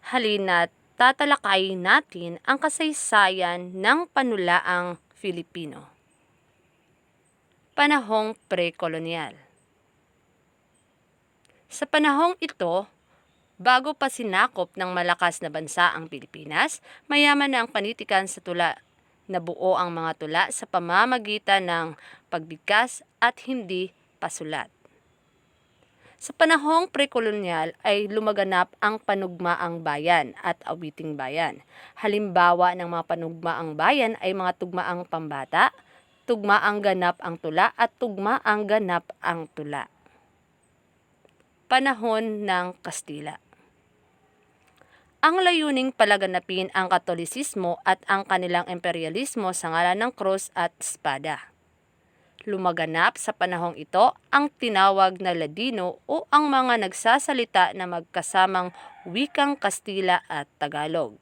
Halina't tatalakayin natin ang kasaysayan ng panulaang Filipino. Panahong pre-kolonyal. Sa panahong ito, bago pa sinakop ng malakas na bansa ang Pilipinas, mayaman na ang panitikan sa tula. Nabuo ang mga tula sa pamamagitan ng pagbigkas at hindi pasulat. Sa panahong pre-kolonyal ay lumaganap ang panugmaang bayan at awiting bayan. Halimbawa ng mga panugmaang bayan ay mga tugmaang pambata, tugmaang ganap ang tula at tugmaang ganap ang tula. Panahon ng Kastila. Ang layuning palaganapin ang Katolisismo at ang kanilang imperialismo sa ngalan ng krus at espada. Lumaganap sa panahong ito ang tinawag na Ladino o ang mga nagsasalita na magkasamang wikang Kastila at Tagalog.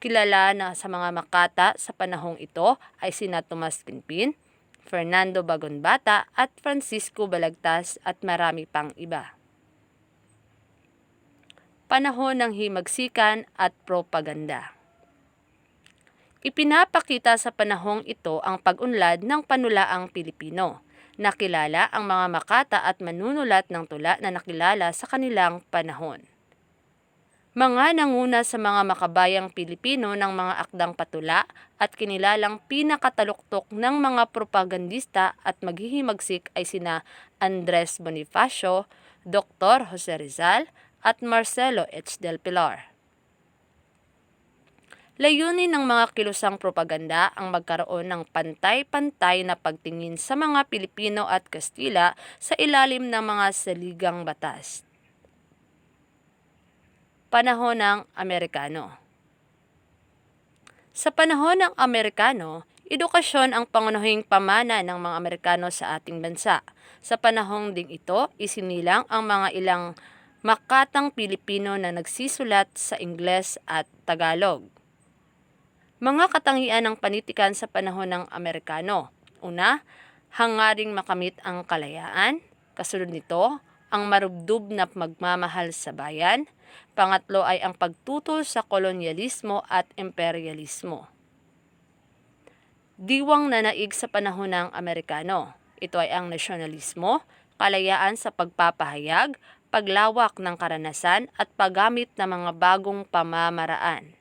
Kilala na sa mga makata sa panahong ito ay sina Tomas Quinpin, Fernando Bagonbata at Francisco Balagtas at marami pang iba. Panahon ng himagsikan at propaganda. Ipinapakita sa panahong ito ang pag-unlad ng panulaang Pilipino. Nakilala ang mga makata at manunulat ng tula na nakilala sa kanilang panahon. Mga nanguna sa mga makabayang Pilipino ng mga akdang patula at kinilalang pinakataluktok ng mga propagandista at maghihimagsik ay sina Andres Bonifacio, Dr. Jose Rizal, at Marcelo H. del Pilar. Layunin ng mga kilusang propaganda ang magkaroon ng pantay-pantay na pagtingin sa mga Pilipino at Kastila sa ilalim ng mga saligang batas. Panahon ng Amerikano. Sa panahon ng Amerikano, edukasyon ang pangunahing pamana ng mga Amerikano sa ating bansa. Sa panahong ding ito, isinilang ang mga ilang makatang Pilipino na nagsisulat sa Ingles at Tagalog. Mga katangian ng panitikan sa panahon ng Amerikano. Una, hangaring makamit ang kalayaan. Kasunod nito, ang marubdob na magmamahal sa bayan. Pangatlo ay ang pagtutol sa kolonyalismo at imperialismo. Diwang nanaig sa panahon ng Amerikano. Ito ay ang nasyonalismo, kalayaan sa pagpapahayag, paglawak ng karanasan at paggamit ng mga bagong pamamaraan.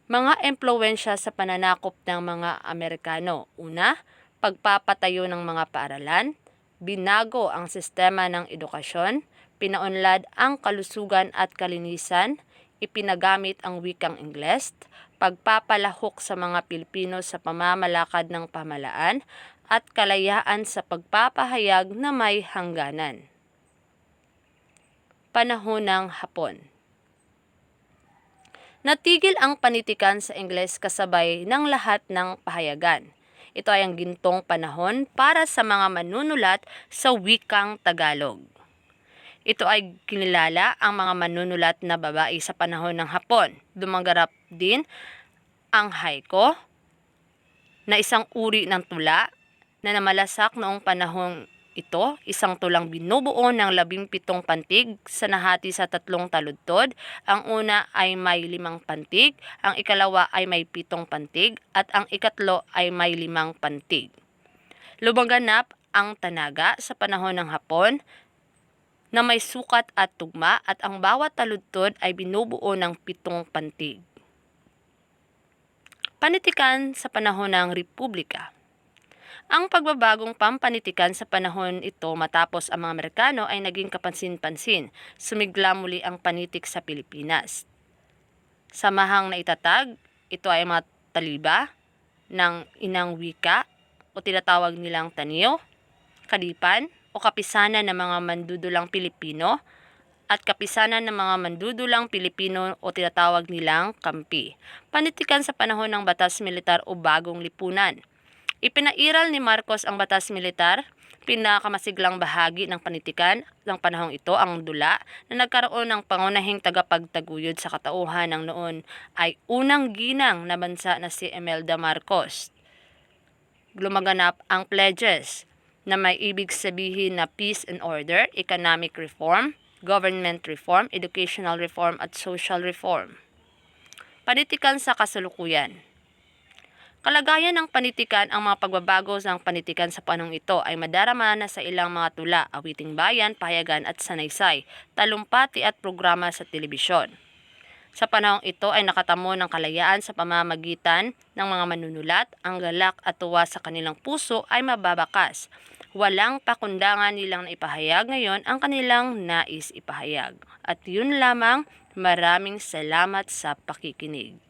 Mga impluwensya sa pananakop ng mga Amerikano. Una, pagpapatayo ng mga paaralan, binago ang sistema ng edukasyon, pinaunlad ang kalusugan at kalinisan, ipinagamit ang wikang Ingles, pagpapalahok sa mga Pilipino sa pamamalakad ng pamahalaan, at kalayaan sa pagpapahayag na may hangganan. Panahon ng Hapon. Natigil ang panitikan sa Ingles kasabay ng lahat ng pahayagan. Ito ay ang gintong panahon para sa mga manunulat sa wikang Tagalog. Ito ay kinilala ang mga manunulat na babae sa panahon ng Hapon. Dumaganap din ang haiku na isang uri ng tula na namalasak noong panahong ito, isang tulang binubuo ng 17 pantig sa nahati sa 3 taludtod. Ang una ay may 5 pantig, ang ikalawa ay may 7 pantig, at ang ikatlo ay may 5 pantig. Lumaganap ang tanaga sa panahon ng Hapon na may sukat at tugma at ang bawat taludtod ay binubuo ng 7 pantig. Panitikan sa panahon ng Republika. Ang pagbabagong pampanitikan sa panahon ito matapos ang mga Amerikano ay naging kapansin-pansin. Sumigla muli ang panitik sa Pilipinas. Samahang naitatag, ito ay mga taliba ng inang wika o tinatawag nilang taniyo, kadipan o kapisanan ng mga mandudulang Pilipino at kapisanan ng mga mandudulang Pilipino o tinatawag nilang kampi. Panitikan sa panahon ng batas militar o bagong lipunan. Ipinairal ni Marcos ang batas militar, pinakamasiglang bahagi ng panitikan ng panahong ito ang dula na nagkaroon ng pangunahing tagapagtaguyod sa katauhan ng noon ay unang ginang na bansa na si Imelda Marcos. Lumaganap ang pledges na may ibig sabihin na peace and order, economic reform, government reform, educational reform at social reform. Panitikan sa kasalukuyan. Kalagayan ng panitikan. Ang mga pagbabago ng panitikan sa panahong ito ay madarama na sa ilang mga tula, awiting bayan, pahayagan at sanaysay, talumpati at programa sa telebisyon. Sa panahong ito ay nakatamo ng kalayaan sa pamamagitan ng mga manunulat. Ang galak at tuwa sa kanilang puso ay mababakas. Walang pakundangan nilang naipahayag ngayon ang kanilang nais ipahayag. At yun lamang, maraming salamat sa pakikinig.